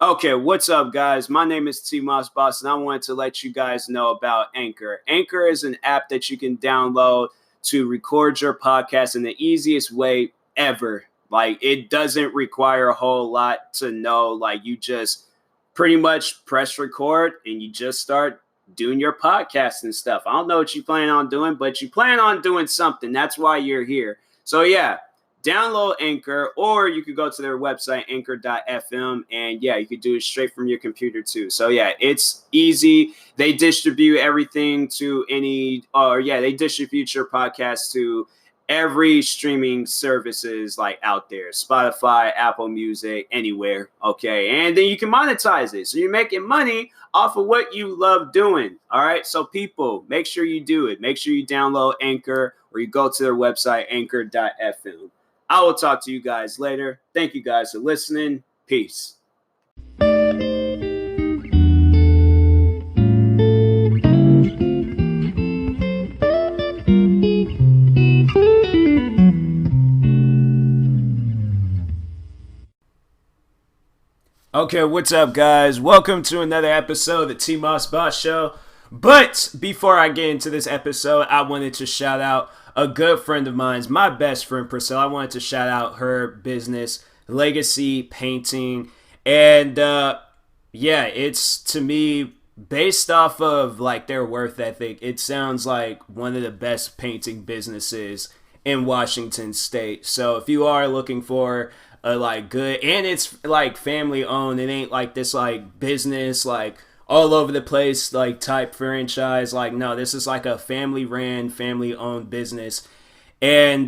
Okay, what's up, guys? My name is TMossBoss, and I wanted to let you guys know about Anchor. Anchor is an app that you can download to record your podcast in the easiest way ever. Like, it doesn't require a whole lot to know. Like, you just pretty much press record and you just start doing your podcast and stuff. I don't know what you plan on doing, but you plan on doing something. That's why you're here. So, yeah, download Anchor, or you could go to their website, anchor.fm, and yeah, you could do it straight from your computer too. So yeah, it's easy. They distribute everything to they distribute your podcast to every streaming services like out there, Spotify, Apple Music, anywhere. Okay, and then you can monetize it, so you're making money off of what you love doing. All right, so people, make sure you do it. Make sure you download Anchor, or you go to their website, anchor.fm. I will talk to you guys later. Thank you guys for listening. Peace. Okay, what's up, guys? Welcome to another episode of the TMossBoss Show. But before I get into this episode, I wanted to shout out a good friend of mine's, my best friend Priscilla. I wanted to shout out her business, Legacy Painting. And it's, to me, based off of like their worth ethic, it sounds like one of the best painting businesses in Washington State. So if you are looking for a like good, and it's like family owned, it ain't like this like business like all over the place like type franchise. Like, no, this is like a family ran, family owned business. And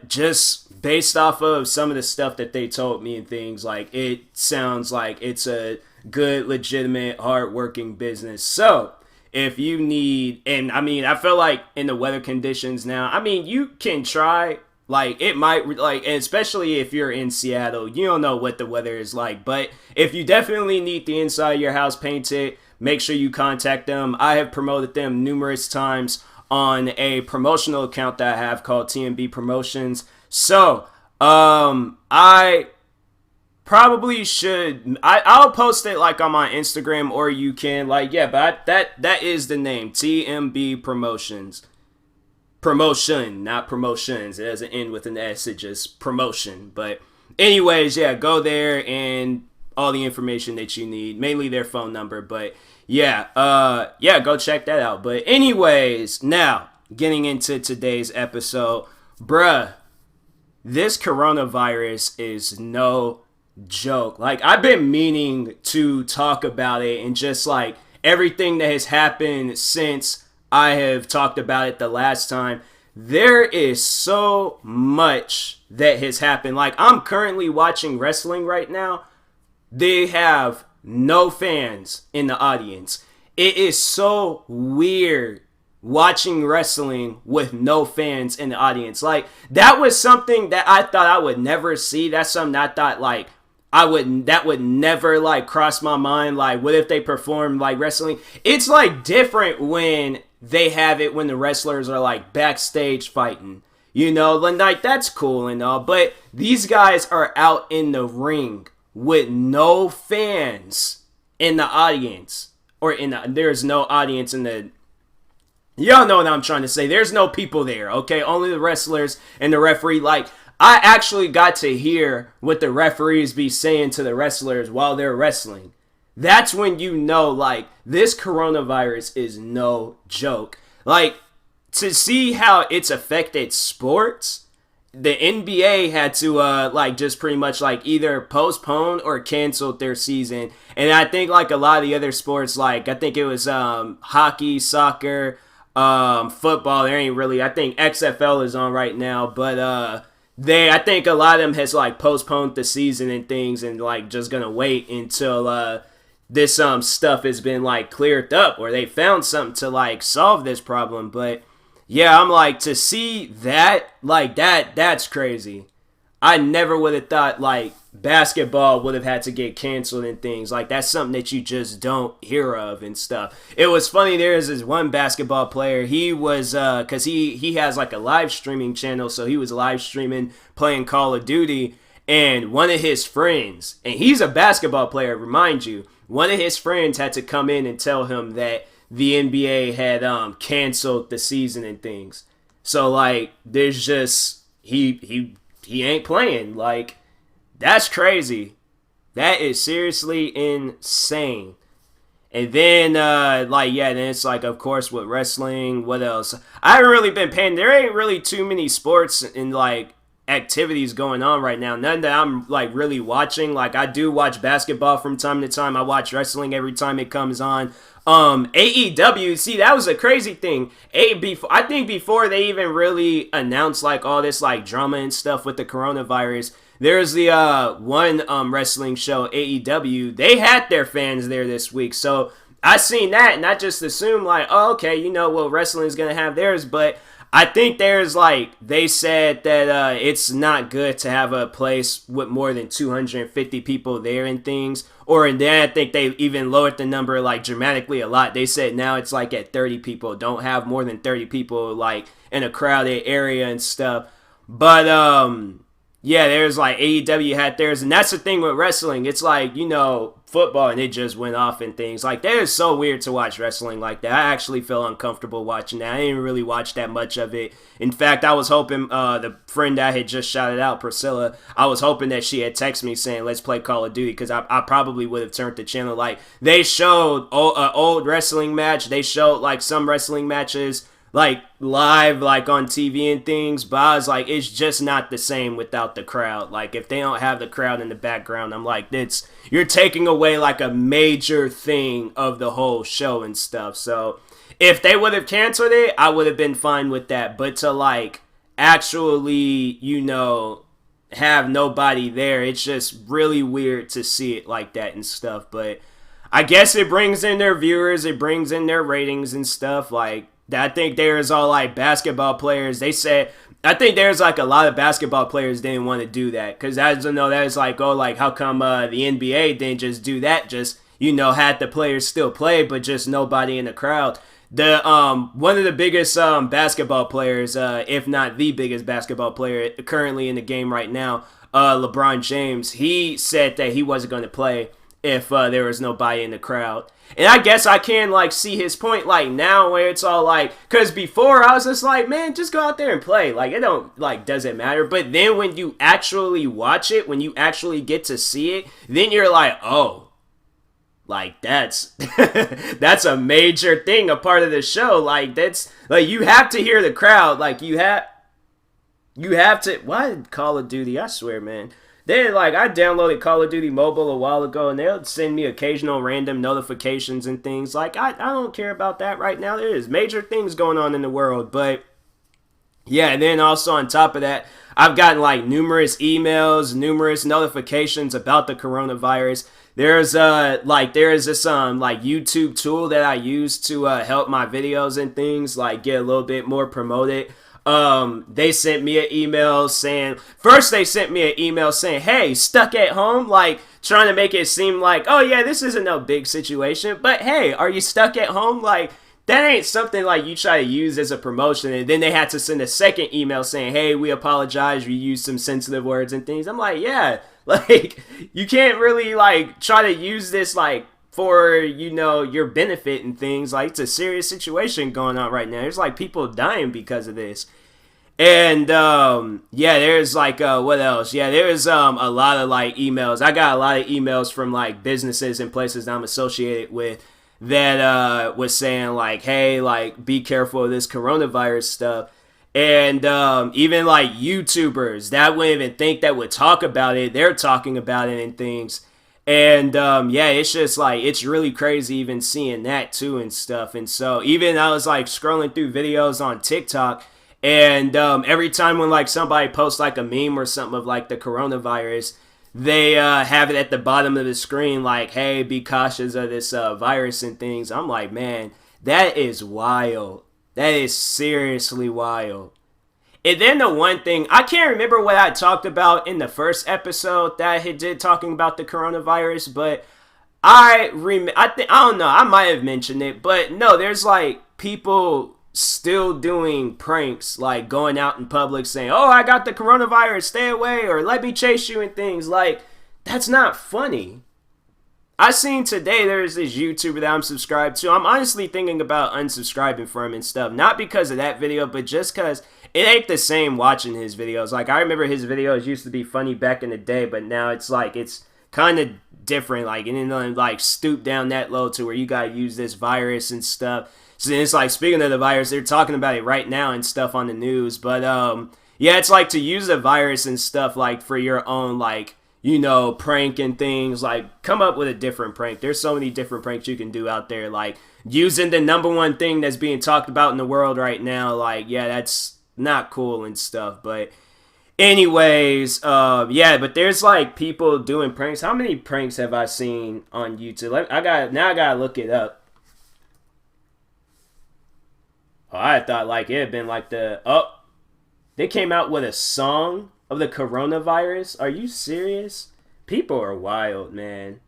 just based off of some of the stuff that they told me and things, like, it sounds like it's a good, legitimate, hardworking business. So if you need, and I mean, I feel like in the weather conditions now, I mean, you can try. Like, it might, like, and especially if you're in Seattle, you don't know what the weather is like. But if you definitely need the inside of your house painted, make sure you contact them. I have promoted them numerous times on a promotional account that I have called TMB Promotions. So, I probably should, I'll post it, like, on my Instagram, or you can, like, yeah, but that is the name, TMB Promotions. Promotion, not promotions. It doesn't end with an S, it's just promotion. But anyways, yeah, go there and all the information that you need, mainly their phone number. But yeah, go check that out. But anyways, now getting into today's episode, bruh, this coronavirus is no joke. Like, I've been meaning to talk about it and just like everything that has happened since I have talked about it the last time. There is so much that has happened. Like, I'm currently watching wrestling right now. They have no fans in the audience. It is so weird watching wrestling with no fans in the audience. Like, that was something that I thought I would never see. That's something I thought, like, that would never like cross my mind. Like, what if they perform like wrestling? It's like different when they have it when the wrestlers are like backstage fighting, you know, like that's cool and all, but these guys are out in the ring with no fans in the audience, or there's no audience in the, y'all know what I'm trying to say, there's no people there, okay, only the wrestlers and the referee. Like, I actually got to hear what the referees be saying to the wrestlers while they're wrestling. That's when you know, like, this coronavirus is no joke. Like, to see how it's affected sports, the NBA had to, just pretty much, like, either postpone or cancel their season. And I think, like, a lot of the other sports, like, I think it was hockey, soccer, football. There ain't really, I think XFL is on right now, but, I think a lot of them has, like, postponed the season and things and, like, just gonna wait until, this stuff has been like cleared up, or they found something to like solve this problem. But yeah, I'm like, to see that like that's crazy. I never would have thought like basketball would have had to get canceled and things. Like, that's something that you just don't hear of and stuff. It was funny, there's this one basketball player, he was cuz he has like a live streaming channel, so he was live streaming playing Call of Duty. And one of his friends, and he's a basketball player, remind you, one of his friends had to come in and tell him that the NBA had canceled the season and things. So like, there's just he ain't playing. Like, that's crazy. That is seriously insane. And then, then it's like, of course, with wrestling, what else? I haven't really been paying. There ain't really too many sports and, like, activities going on right now. None that I'm, like, really watching. Like, I do watch basketball from time to time. I watch wrestling every time it comes on. AEW, see, that was a crazy thing. I think before they even really announced, like, all this, like, drama and stuff with the coronavirus, there's the one wrestling show, AEW. They had their fans there this week. So I seen that and I just assumed like, oh, okay, you know, well, wrestling's going to have theirs. But I think there's like, they said that it's not good to have a place with more than 250 people there and things. Or and then I think they even lowered the number like dramatically a lot. They said now it's like at 30 people. Don't have more than 30 people like in a crowded area and stuff. But yeah, there's like AEW had theirs, and that's the thing with wrestling. It's like, you know, football, and it just went off and things. Like, that is so weird to watch wrestling like that. I actually feel uncomfortable watching that. I didn't really watch that much of it. In fact, I was hoping, the friend that I had just shouted out, Priscilla, I was hoping that she had texted me saying, let's play Call of Duty, because I probably would have turned the channel. Like, they showed an old wrestling match. They showed, like, some wrestling matches like live, like on TV and things, but I was like, it's just not the same without the crowd. Like, if they don't have the crowd in the background, I'm like, you're taking away like a major thing of the whole show and stuff. So if they would have canceled it, I would have been fine with that. But to like actually, you know, have nobody there, it's just really weird to see it like that and stuff. But I guess it brings in their viewers, it brings in their ratings and stuff. Like, I think there's all like basketball players. They said, I think there's like a lot of basketball players didn't want to do that. Because as you know, that is like, oh, like how come the NBA didn't just do that? Just, you know, had the players still play, but just nobody in the crowd. The one of the biggest basketball players, if not the biggest basketball player currently in the game right now, LeBron James, he said that he wasn't going to play if there was nobody in the crowd. And I guess I can, like, see his point, like, now where it's all, like, because before I was just like, man, just go out there and play. Like, it don't, like, doesn't matter. But then when you actually watch it, when you actually get to see it, then you're like, oh, like, that's, that's a major thing, a part of the show. Like, that's, like, you have to hear the crowd. Like, you have to, why Call of Duty, I swear, man. They like, I downloaded Call of Duty Mobile a while ago, and they'll send me occasional random notifications and things. Like, I don't care about that right now. There is major things going on in the world. But, yeah, and then also on top of that, I've gotten, like, numerous emails, numerous notifications about the coronavirus. There's, this, like, YouTube tool that I use to help my videos and things, like, get a little bit more promoted. They sent me an email saying, first they sent me an email saying, hey, stuck at home, like trying to make it seem like, oh yeah, this isn't no big situation, but hey, are you stuck at home? Like, that ain't something like you try to use as a promotion. And then they had to send a second email saying, hey, we apologize, we used some sensitive words and things. I'm like, yeah, like, you can't really like try to use this like for, you know, your benefit and things. Like, it's a serious situation going on right now. There's like people dying because of this. And, yeah, there's, like, what else? Yeah, there's, a lot of, like, emails. I got a lot of emails from, like, businesses and places I'm associated with that, was saying, like, hey, like, be careful of this coronavirus stuff. And, even, like, YouTubers that wouldn't even think that would talk about it, they're talking about it and things. And, yeah, it's just, like, it's really crazy even seeing that, too, and stuff. And so, even I was, like, scrolling through videos on TikTok, and every time when like somebody posts like a meme or something of like the coronavirus, they have it at the bottom of the screen like, hey, be cautious of this virus and things. I'm like, man, that is wild. That is seriously wild. And then the one thing, I can't remember what I talked about in the first episode that I did talking about the coronavirus, but I don't know, I might have mentioned it, but no, there's like people still doing pranks, like going out in public saying, "Oh, I got the coronavirus, stay away," or "Let me chase you," and things like that's not funny. I seen today there's this YouTuber that I'm subscribed to. I'm honestly thinking about unsubscribing from him and stuff. Not because of that video, but just because it ain't the same watching his videos. Like, I remember his videos used to be funny back in the day, but now it's like, it's kind of different. Like, and then like stoop down that low to where you gotta use this virus and stuff. So it's like, speaking of the virus, they're talking about it right now and stuff on the news. But yeah, it's like to use the virus and stuff like for your own like, you know, prank and things, like come up with a different prank. There's so many different pranks you can do out there, like using the number one thing that's being talked about in the world right now. Like, yeah, that's not cool and stuff. But anyways, yeah, but there's like people doing pranks. How many pranks have I seen on YouTube? I gotta look it up. Oh, I thought like it had been like they came out with a song of the coronavirus? Are you serious? People are wild, man.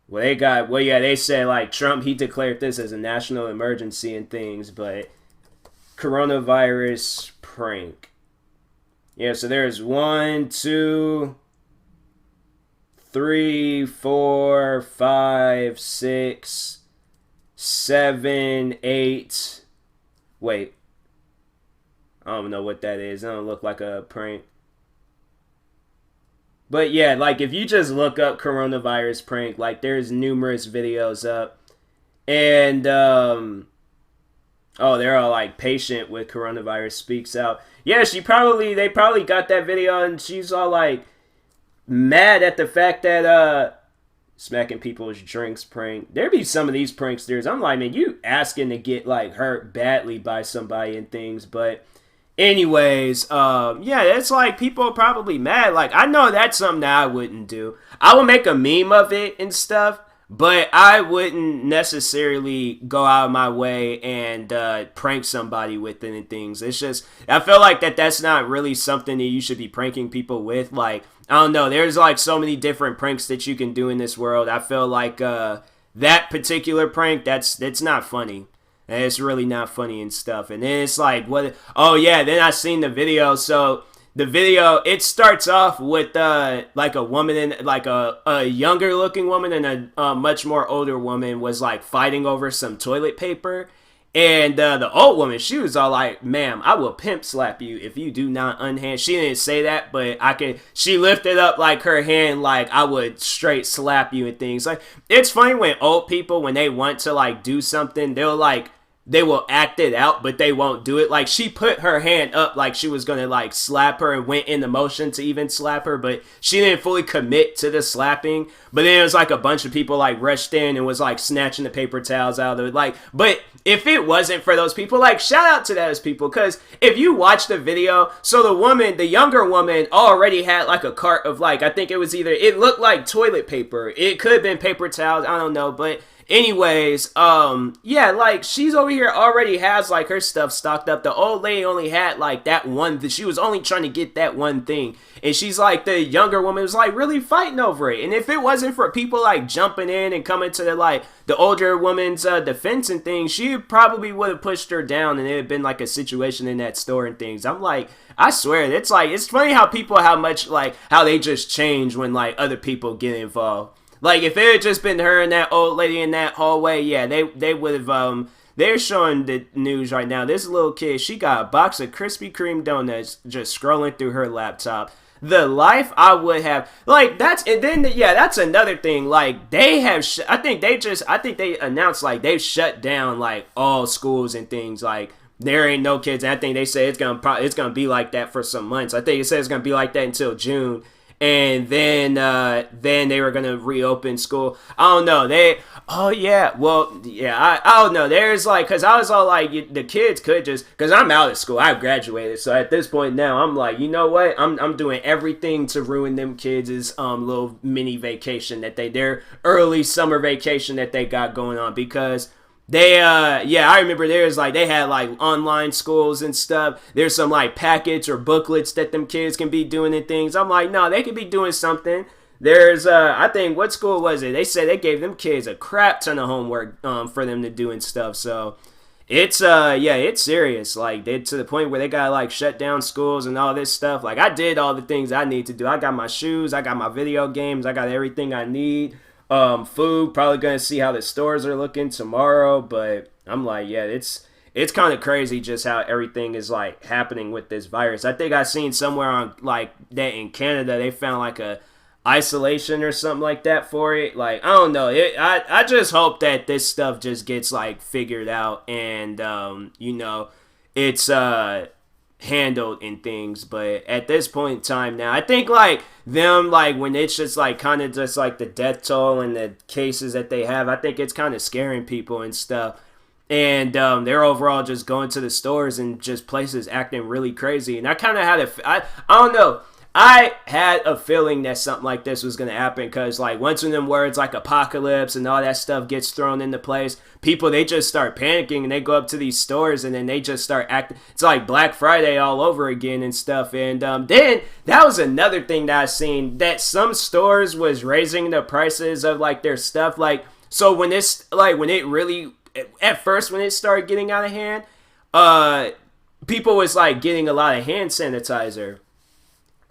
Well, they said like Trump, he declared this as a national emergency and things, but coronavirus prank. Yeah, so there's 1, 2, 3, 4, 5, 6, 7, 8. Wait. I don't know what that is. It don't look like a prank. But yeah, like if you just look up coronavirus prank, like there's numerous videos up. And oh, they're all like patient with coronavirus speaks out. Yeah, they probably got that video and she's all like mad at the fact that smacking people's drinks prank. There be some of these pranksters. I'm like, man, you asking to get like hurt badly by somebody and things, but anyways, yeah, it's like people are probably mad. Like, I know that's something that I wouldn't do. I would make a meme of it and stuff, but I wouldn't necessarily go out of my way and prank somebody with it and things. It's just, I feel like that's not really something that you should be pranking people with. Like, I don't know, there's like so many different pranks that you can do in this world. I feel like that particular prank, that's not funny. And it's really not funny and stuff. And then it's like, what? Oh, yeah, then I seen the video. So the video, it starts off with like a woman, and like a younger looking woman and a much more older woman was like fighting over some toilet paper. And the old woman, she was all like, "Ma'am, I will pimp slap you if you do not unhand." She didn't say that, but she lifted up like her hand like I would straight slap you and things. Like, it's funny when old people, when they want to like do something, they will act it out, but they won't do it. Like, she put her hand up like she was going to, like, slap her and went in the motion to even slap her, but she didn't fully commit to the slapping. But then it was, like, a bunch of people, like, rushed in and was, like, snatching the paper towels out of it. Like, but if it wasn't for those people, like, shout out to those people, because if you watch the video, so the younger woman already had, like, a cart of, like, I think it was it looked like toilet paper. It could have been paper towels, I don't know, but anyways, yeah, like, she's over here already has, like, her stuff stocked up. The old lady only had, like, that one, she was only trying to get that one thing. And she's like, the younger woman was, like, really fighting over it. And if it wasn't for people, like, jumping in and coming to the older woman's defense and things, she probably would have pushed her down and it had been, like, a situation in that store and things. I'm like, I swear, it's like, it's funny how they just change when, like, other people get involved. Like, if it had just been her and that old lady in that hallway, yeah, they would have, they're showing the news right now. This little kid, she got a box of Krispy Kreme donuts just scrolling through her laptop. The life I would have, like, that's another thing. Like, they have, I think they announced, like, they've shut down, like, all schools and things. Like, there ain't no kids. And I think they say it's gonna be like that for some months. I think it says it's gonna be like that until June. And then they were gonna reopen school. I don't know. I don't know. There's like, cause I was all like, the kids could just, cause I'm out of school. I've graduated, so at this point now, I'm like, you know what? I'm doing everything to ruin them kids' little mini vacation their early summer vacation that they got going on, because I remember they had like online schools and stuff. There's some like packets or booklets that them kids can be doing and things. I'm like, no, they could be doing something. There's I think, what school was it? They said they gave them kids a crap ton of homework for them to do and stuff. So It's serious. Like they to the point where they gotta like shut down schools and all this stuff. Like I did all the things I need to do. I got my shoes, I got my video games, I got everything I need. Food, probably gonna see how the stores are looking tomorrow, but I'm like, yeah, it's kind of crazy just how everything is like happening with this virus. I think I seen somewhere on like that in Canada they found like a isolation or something like that for it. Like I don't know. I just hope that this stuff just gets like figured out and it's handled in things. But at this point in time now, I think like them like when it's just like kind of just like the death toll and the cases that they have, I think it's kind of scaring people and stuff. And they're overall just going to the stores and just places acting really crazy. And I kind of had I don't know. I had a feeling that something like this was going to happen because, like, once in them words like apocalypse and all that stuff gets thrown into place, people, they just start panicking and they go up to these stores and then they just start acting. It's like Black Friday all over again and stuff. And then that was another thing that I seen, that some stores was raising the prices of, like, their stuff. Like, so when it's, like, when it really, at first when it started getting out of hand, people was, like, getting a lot of hand sanitizer.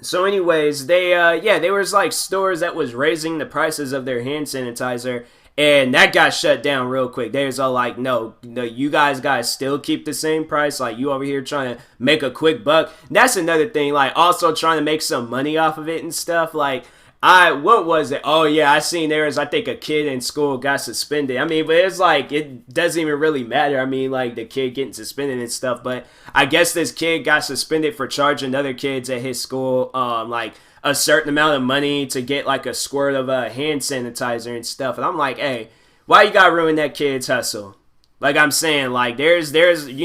So anyways, there was like stores that was raising the prices of their hand sanitizer, and that got shut down real quick. They was all like, no, you guys still keep the same price. Like, you over here trying to make a quick buck. And that's another thing, like also trying to make some money off of it and stuff. Like, what was it? Oh yeah, I seen there was, I think, a kid in school got suspended. I mean, but it's like, it doesn't even really matter. I mean, like, the kid getting suspended and stuff, but I guess this kid got suspended for charging other kids at his school, like, a certain amount of money to get, like, a squirt of hand sanitizer and stuff. And I'm like, hey, why you gotta ruin that kid's hustle? Like I'm saying, like, there's,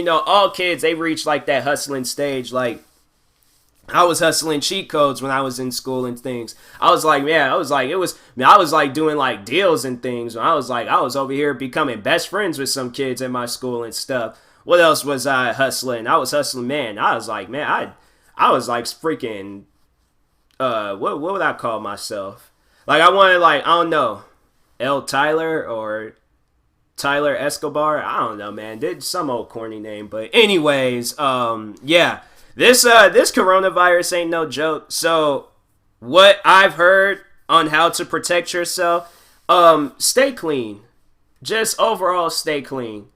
all kids, they reach, like, that hustling stage, like, I was hustling cheat codes when I was in school and things. I was like doing like deals and things. I was over here becoming best friends with some kids in my school and stuff. What else was I hustling? I was hustling, man. I was like freaking, what would I call myself? Like I wanted, like, I don't know, L. Tyler or Tyler Escobar. I don't know, man. Did some old corny name. But anyways, yeah. This coronavirus ain't no joke. So what I've heard on how to protect yourself, stay clean. Just overall stay clean.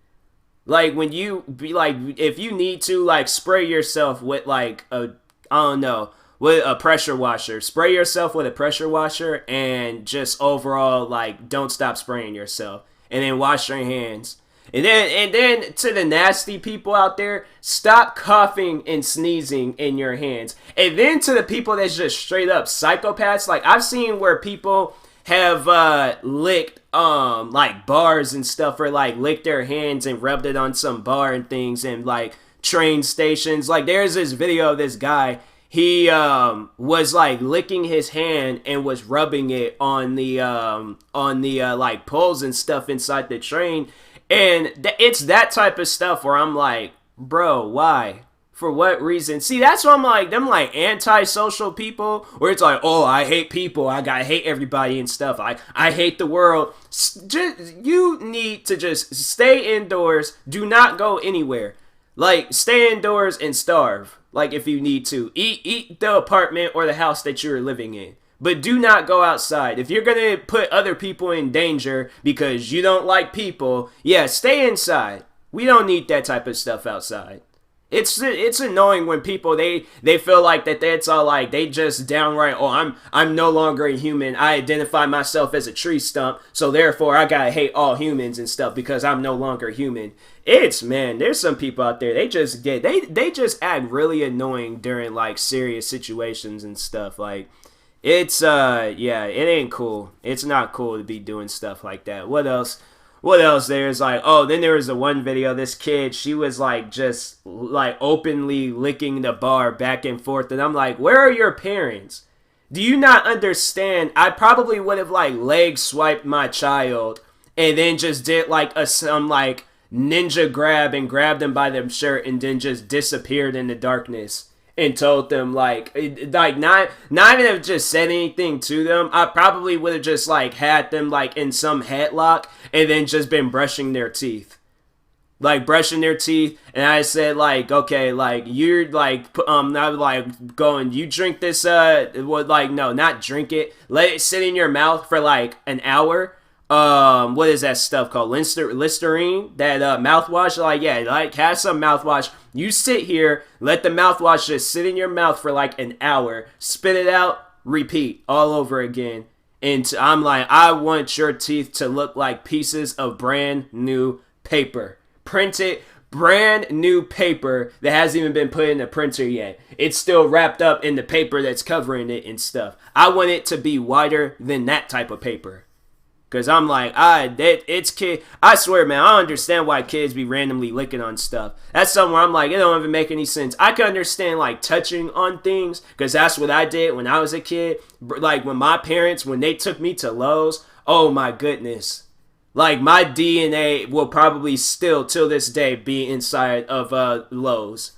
Like when you be like, if you need to, like, spray yourself with like with a pressure washer. Spray yourself with a pressure washer and just overall, like, don't stop spraying yourself. And then wash your hands. And then to the nasty people out there, stop coughing and sneezing in your hands. And then to the people that's just straight up psychopaths, like I've seen where people have licked like bars and stuff, or like licked their hands and rubbed it on some bar and things, and like train stations. Like there's this video of this guy. He was like licking his hand and was rubbing it on the like poles and stuff inside the train. And it's that type of stuff where I'm like, bro, why? For what reason? See, that's why I'm like, them like anti-social people, where it's like, oh, I hate people, I gotta hate everybody and stuff, I hate the world. You need to just stay indoors, do not go anywhere. Like, stay indoors and starve, like, if you need to. Eat the apartment or the house that you're living in. But do not go outside. If you're going to put other people in danger because you don't like people, yeah, stay inside. We don't need that type of stuff outside. It's annoying when people, they feel like that's all, like, they just downright, oh, I'm no longer a human. I identify myself as a tree stump, so therefore I gotta hate all humans and stuff because I'm no longer human. Man, there's some people out there, they just act really annoying during, like, serious situations and stuff. Like, it ain't cool. It's not cool to be doing stuff like that. What else? There's like, oh, then there was the one video, this kid, she was like just like openly licking the bar back and forth. And I'm like, where are your parents? Do you not understand? I probably would have like leg swiped my child and then just did like some like ninja grab and grabbed them by their shirt and then just disappeared in the darkness. And told them, like not even have just said anything to them. I probably would have just, like, had them, like, in some headlock and then just been brushing their teeth. like brushing their teeth, and I said like, okay, like you're like not like going, you drink this like no, not drink it, let it sit in your mouth for like an hour. What is that stuff called? Listerine, that mouthwash. Like, yeah, like have some mouthwash. You sit here, let the mouthwash just sit in your mouth for like an hour, spit it out, repeat all over again. And I'm like, I want your teeth to look like pieces of brand new paper. Printed brand new paper that hasn't even been put in the printer yet. It's still wrapped up in the paper that's covering it and stuff. I want it to be whiter than that type of paper. Because I'm like, it's kid. I swear, man, I don't understand why kids be randomly licking on stuff. That's something where I'm like, it don't even make any sense. I can understand, like, touching on things, because that's what I did when I was a kid. Like, when my parents, when they took me to Lowe's, oh my goodness. Like, my DNA will probably still, till this day, be inside of Lowe's.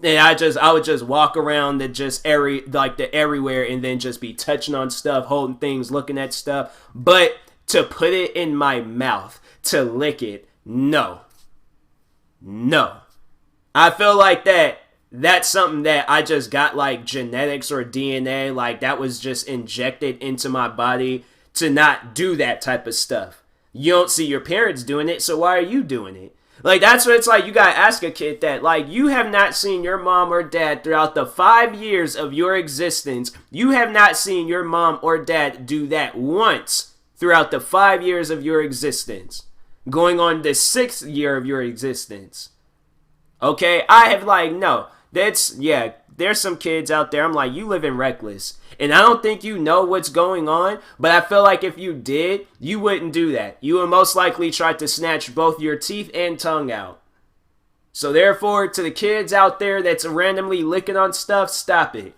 And I would just walk around the everywhere, and then just be touching on stuff, holding things, looking at stuff. But to put it in my mouth, to lick it, no. I feel like that's something that I just got like genetics or DNA, like that was just injected into my body to not do that type of stuff. You don't see your parents doing it, so why are you doing it? Like, that's what it's like. You gotta ask a kid that. Like, you have not seen your mom or dad throughout the 5 years of your existence. You have not seen your mom or dad do that once throughout the 5 years of your existence, going on the 6th year of your existence. Okay, I have like, no, there's some kids out there, I'm like, you living reckless, and I don't think you know what's going on, but I feel like if you did, you wouldn't do that. You would most likely try to snatch both your teeth and tongue out. So therefore, to the kids out there that's randomly licking on stuff, stop it.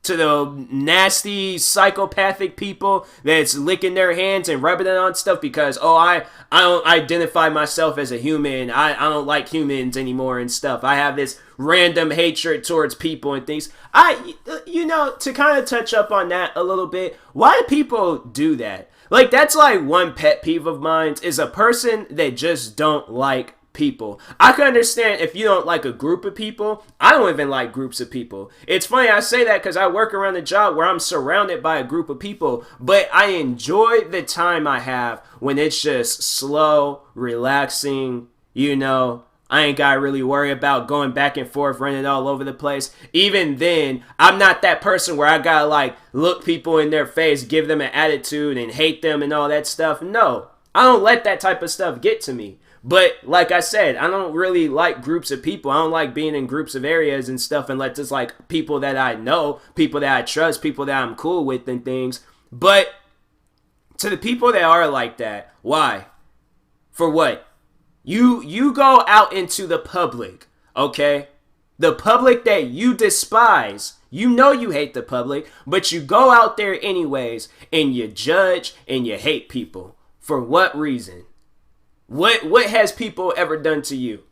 To the nasty psychopathic people that's licking their hands and rubbing it on stuff because, oh, I don't identify myself as a human. I don't like humans anymore and stuff. I have this random hatred towards people and things. To kind of touch up on that a little bit, why do people do that? Like, that's like one pet peeve of mine, is a person that just don't like people. I can understand if you don't like a group of people. I don't even like groups of people. It's funny I say that because I work around a job where I'm surrounded by a group of people, but I enjoy the time I have when it's just slow, relaxing, I ain't gotta really worry about going back and forth, running all over the place. Even then, I'm not that person where I gotta like look people in their face, give them an attitude and hate them and all that stuff. No, I don't let that type of stuff get to me. But like I said, I don't really like groups of people. I don't like being in groups of areas and stuff unless it's like people that I know, people that I trust, people that I'm cool with and things. But to the people that are like that, why? For what? You go out into the public, okay? The public that you despise. You know you hate the public, but you go out there anyways and you judge and you hate people. For what reason? What has people ever done to you?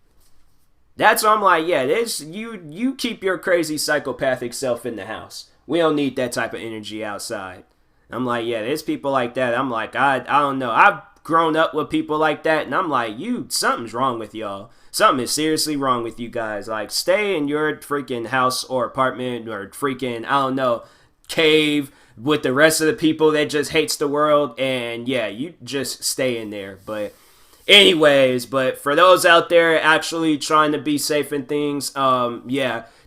That's why I'm like, yeah, you keep your crazy psychopathic self in the house. We don't need that type of energy outside. I'm like, yeah, there's people like that. I'm like, I don't know. I've grown up with people like that, and I'm like, something's wrong with y'all. Something is seriously wrong with you guys. Like, stay in your freaking house or apartment or freaking, I don't know, cave with the rest of the people that just hates the world, and yeah, you just stay in there. But anyways, but for those out there actually trying to be safe and things,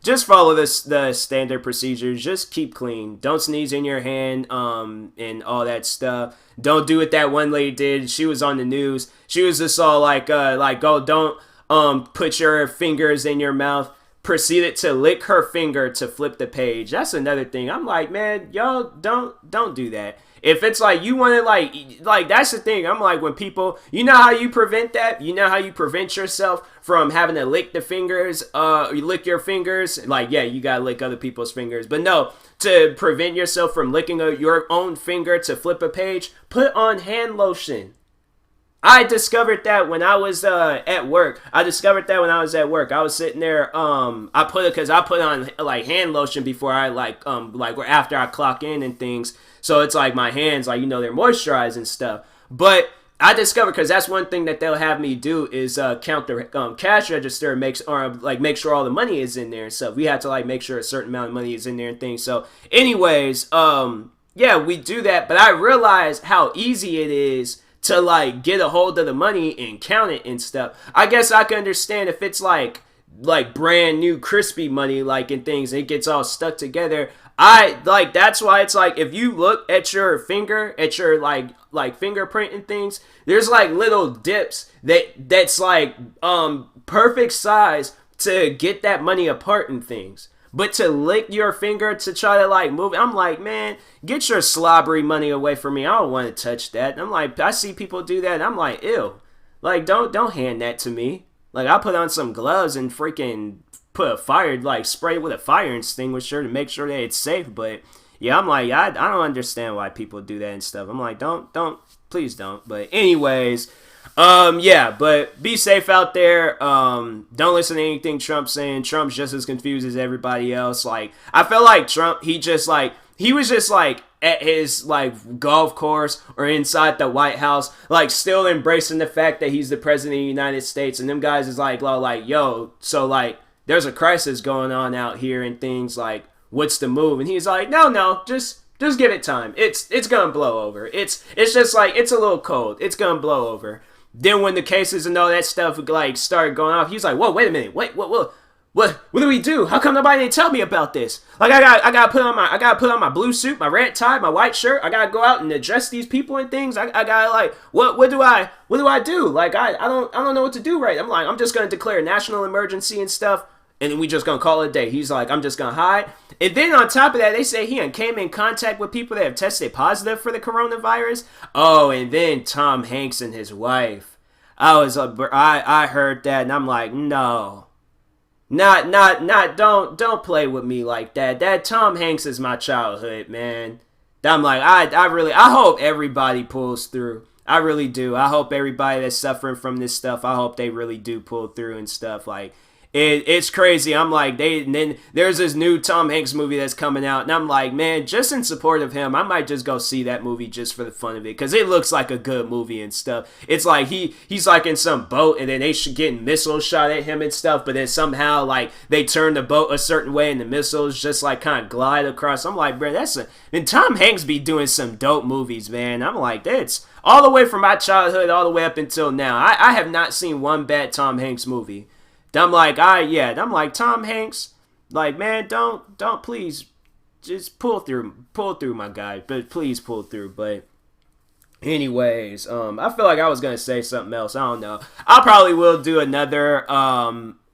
just follow the standard procedures. Just keep clean. Don't sneeze in your hand, and all that stuff. Don't do what that one lady did. She was on the news. She was just all like, oh, don't put your fingers in your mouth. Proceeded to lick her finger to flip the page. That's another thing. I'm like, man, y'all don't do that. If it's like you want to like that's the thing. I'm like, when people, you know how you prevent that? You know how you prevent yourself from having to lick the fingers, you lick your fingers? Like, yeah, you gotta lick other people's fingers. But no, to prevent yourself from licking your own finger to flip a page, put on hand lotion. I discovered that when I was at work. I was sitting there. I put on like hand lotion before I after I clock in and things. So it's like my hands, like, they're moisturized and stuff. But I discovered, because that's one thing that they'll have me do is count the cash register and make sure all the money is in there and stuff. We have to like make sure a certain amount of money is in there and things. So anyways, yeah, we do that, but I realize how easy it is to like get a hold of the money and count it and stuff. I guess I can understand if it's like brand new crispy money, like, and things, and it gets all stuck together. I like, that's why it's like, if you look at your finger, at your like fingerprint and things, there's like little dips that's like perfect size to get that money apart and things. But to lick your finger to try to like move it, I'm like, man, get your slobbery money away from me. I don't want to touch that. And I'm like, I see people do that, and I'm like, ew. Like, don't hand that to me. Like, I put on some gloves and freaking put a fire, like, spray it with a fire extinguisher to make sure that it's safe. But yeah, I'm like, I don't understand why people do that and stuff. I'm like, please don't. But anyways, yeah, but be safe out there. Don't listen to anything Trump's saying. Trump's just as confused as everybody else. Like, I feel like Trump, he was just like at his like golf course or inside the White House, like still embracing the fact that he's the president of the United States, and them guys is like, yo, so like there's a crisis going on out here and things, like, what's the move? And he's like, no, just give it time. It's gonna blow over. It's just like, it's a little cold. It's gonna blow over. Then when the cases and all that stuff like started going off, he's like, whoa, wait a minute, what do we do? How come nobody didn't tell me about this? Like, I gotta put on my blue suit, my red tie, my white shirt. I gotta go out and address these people and things. I gotta like, what do I do? Like, I don't know what to do right. I'm like, I'm just gonna declare a national emergency and stuff, and then we just gonna call it a day. He's like, I'm just gonna hide. And then on top of that, they say he came in contact with people that have tested positive for the coronavirus. Oh, and then Tom Hanks and his wife. I heard that, and I'm like, no. Don't play with me like that. That Tom Hanks is my childhood, man. I'm like, I hope everybody pulls through. I really do. I hope everybody that's suffering from this stuff, I hope they really do pull through and stuff. Like, it's crazy. I'm like, and then there's this new Tom Hanks movie that's coming out, and I'm like, man, just in support of him, I might just go see that movie just for the fun of it, because it looks like a good movie and stuff. It's like he's like in some boat, and then they should get missiles shot at him and stuff, but then somehow like they turn the boat a certain way, and the missiles just like kind of glide across. I'm like, bro, and Tom Hanks be doing some dope movies, man. I'm like, that's all the way from my childhood all the way up until now. I have not seen one bad Tom Hanks movie. I'm like, Tom Hanks, like, man, don't please, just pull through, my guy, but please pull through. But anyways, I feel like I was gonna say something else. I don't know. I probably will do another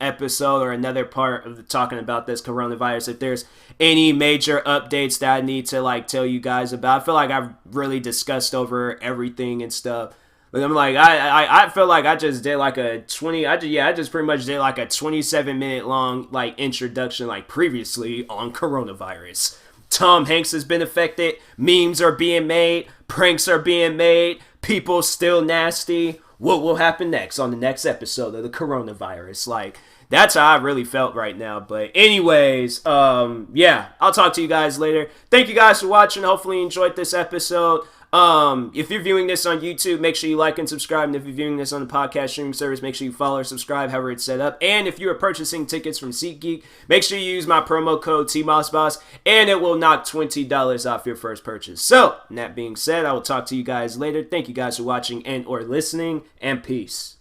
episode or another part of talking about this coronavirus if there's any major updates that I need to like tell you guys about. I feel like I've really discussed over everything and stuff. But I'm like, I feel like I just did like a 20, I just pretty much did like a 27-minute long like introduction like previously on coronavirus. Tom Hanks has been affected, memes are being made, pranks are being made, people still nasty. What will happen next on the next episode of the coronavirus? Like, that's how I really felt right now. But anyways, yeah, I'll talk to you guys later. Thank you guys for watching. Hopefully you enjoyed this episode. If you're viewing this on YouTube, make sure you like and subscribe. And if you're viewing this on the podcast streaming service, make sure you follow or subscribe, however it's set up. And if you are purchasing tickets from SeatGeek, make sure you use my promo code TMossBoss, and it will knock $20 off your first purchase. So, that being said, I will talk to you guys later. Thank you guys for watching and or listening, and peace.